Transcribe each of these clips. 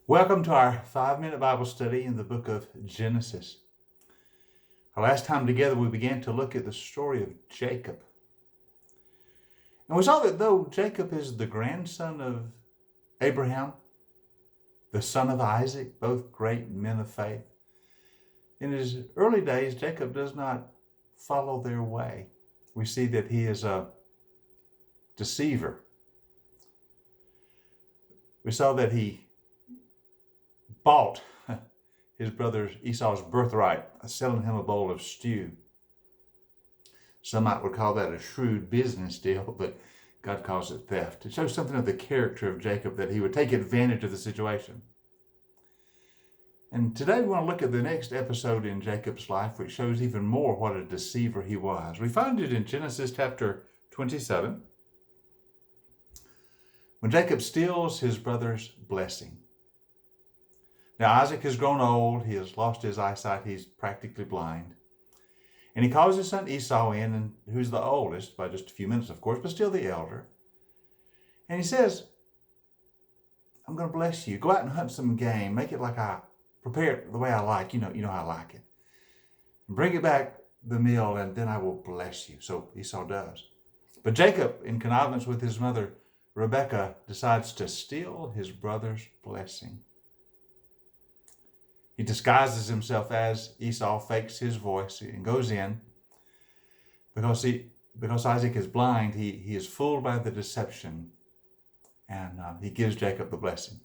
Welcome to our 5-minute Bible study in the book of Genesis. Our last time together, we began to look at the story of Jacob. And we saw that though Jacob is the grandson of Abraham, the son of Isaac, both great men of faith, in his early days, Jacob does not follow their way. We see that he is a deceiver. We saw that he bought his brother Esau's birthright, selling him a bowl of stew. Some would call that a shrewd business deal, but God calls it theft. It shows something of the character of Jacob, that he would take advantage of the situation. And today we want to look at the next episode in Jacob's life, which shows even more what a deceiver he was. We find it in Genesis chapter 27, when Jacob steals his brother's blessing. Now Isaac has grown old, he has lost his eyesight, he's practically blind. And he calls his son Esau in, and who's the oldest, by just a few minutes of course, but still the elder. And he says, I'm going to bless you. Go out and hunt some game. Make it like I prepare it the way I like. You know how I like it. Bring it back the meal, and then I will bless you. So Esau does. But Jacob, in connivance with his mother Rebekah, decides to steal his brother's blessing. He disguises himself as Esau, fakes his voice, and goes in. Because Isaac is blind, he is fooled by the deception, and he gives Jacob the blessing.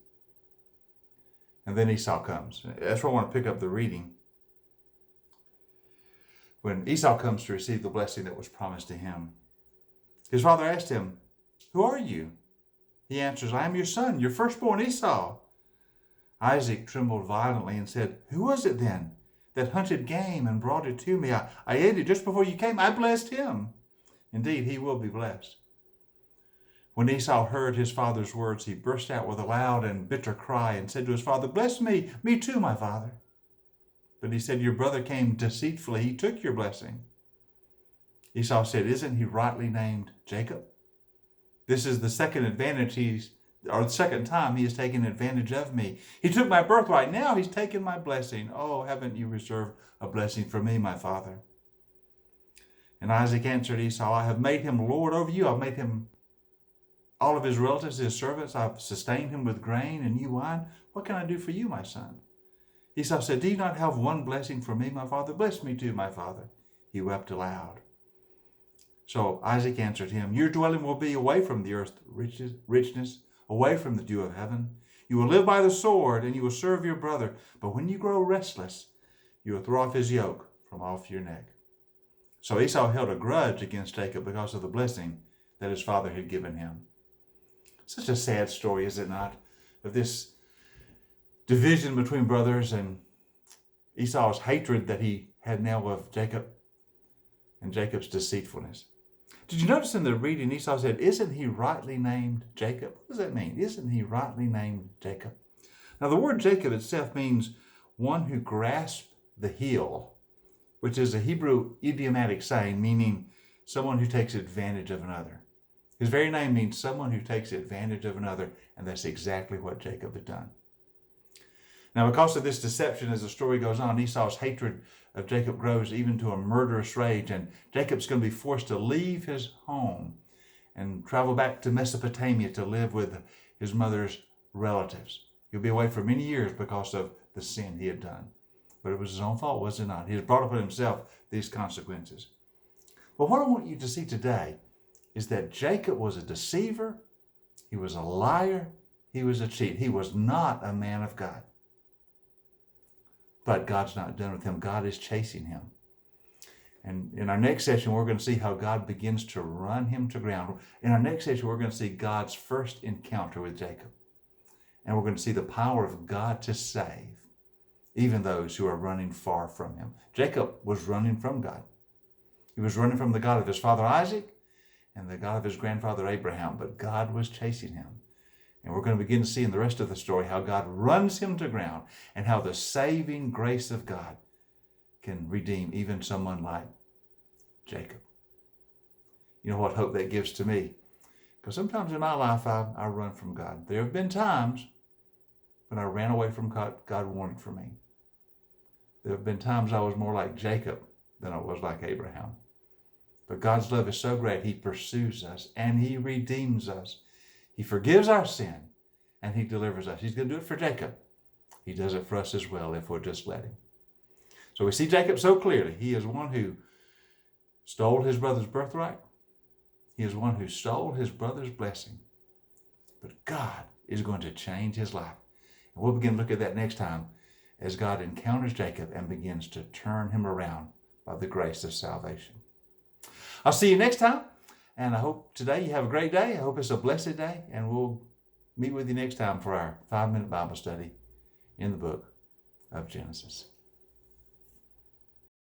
And then Esau comes. That's where I want to pick up the reading. When Esau comes to receive the blessing that was promised to him, his father asked him, "Who are you?" He answers, "I am your son, your firstborn Esau." Isaac trembled violently and said, "Who was it then that hunted game and brought it to me? I ate it just before you came. I blessed him. Indeed, he will be blessed." When Esau heard his father's words, he burst out with a loud and bitter cry and said to his father, "Bless me too, my father." But he said, "Your brother came deceitfully. He took your blessing." Esau said, "Isn't he rightly named Jacob? This is the second time he has taken advantage of me. He took my birthright. Now he's taken my blessing. Oh, haven't you reserved a blessing for me, my father?" And Isaac answered Esau, "I have made him lord over you. I've made him all of his relatives his servants. I've sustained him with grain and new wine. What can I do for you, my son?" Esau said, "Do you not have one blessing for me, my father? Bless me too, my father." He wept aloud. So Isaac answered him, "Your dwelling will be away from the earth's richness, away from the dew of heaven. You will live by the sword, and you will serve your brother. But when you grow restless, you will throw off his yoke from off your neck." So Esau held a grudge against Jacob because of the blessing that his father had given him. Such a sad story, is it not, of this division between brothers and Esau's hatred that he had now of Jacob and Jacob's deceitfulness. Did you notice in the reading, Esau said, "Isn't he rightly named Jacob?" What does that mean? Isn't he rightly named Jacob? Now, the word Jacob itself means one who grasps the heel, which is a Hebrew idiomatic saying meaning someone who takes advantage of another. His very name means someone who takes advantage of another, and that's exactly what Jacob had done. Now, because of this deception, as the story goes on, Esau's hatred of Jacob grows even to a murderous rage, and Jacob's going to be forced to leave his home and travel back to Mesopotamia to live with his mother's relatives. He'll be away for many years because of the sin he had done. But it was his own fault, was it not? He has brought upon himself these consequences. But what I want you to see today is that Jacob was a deceiver, he was a liar, he was a cheat. He was not a man of God. But God's not done with him. God is chasing him. And in our next session, we're going to see how God begins to run him to ground. In our next session, we're going to see God's first encounter with Jacob. And we're going to see the power of God to save even those who are running far from him. Jacob was running from God. He was running from the God of his father Isaac and the God of his grandfather Abraham, but God was chasing him. And we're going to begin to see in the rest of the story how God runs him to ground and how the saving grace of God can redeem even someone like Jacob. You know what hope that gives to me? Because sometimes in my life I run from God. There have been times when I ran away from God wanted for me. There have been times I was more like Jacob than I was like Abraham. But God's love is so great, he pursues us and he redeems us. He forgives our sin and he delivers us. He's going to do it for Jacob. He does it for us as well if we'll just let him. So we see Jacob so clearly. He is one who stole his brother's birthright. He is one who stole his brother's blessing. But God is going to change his life. And we'll begin to look at that next time as God encounters Jacob and begins to turn him around by the grace of salvation. I'll see you next time. And I hope today you have a great day. I hope it's a blessed day. And we'll meet with you next time for our 5-minute Bible study in the book of Genesis.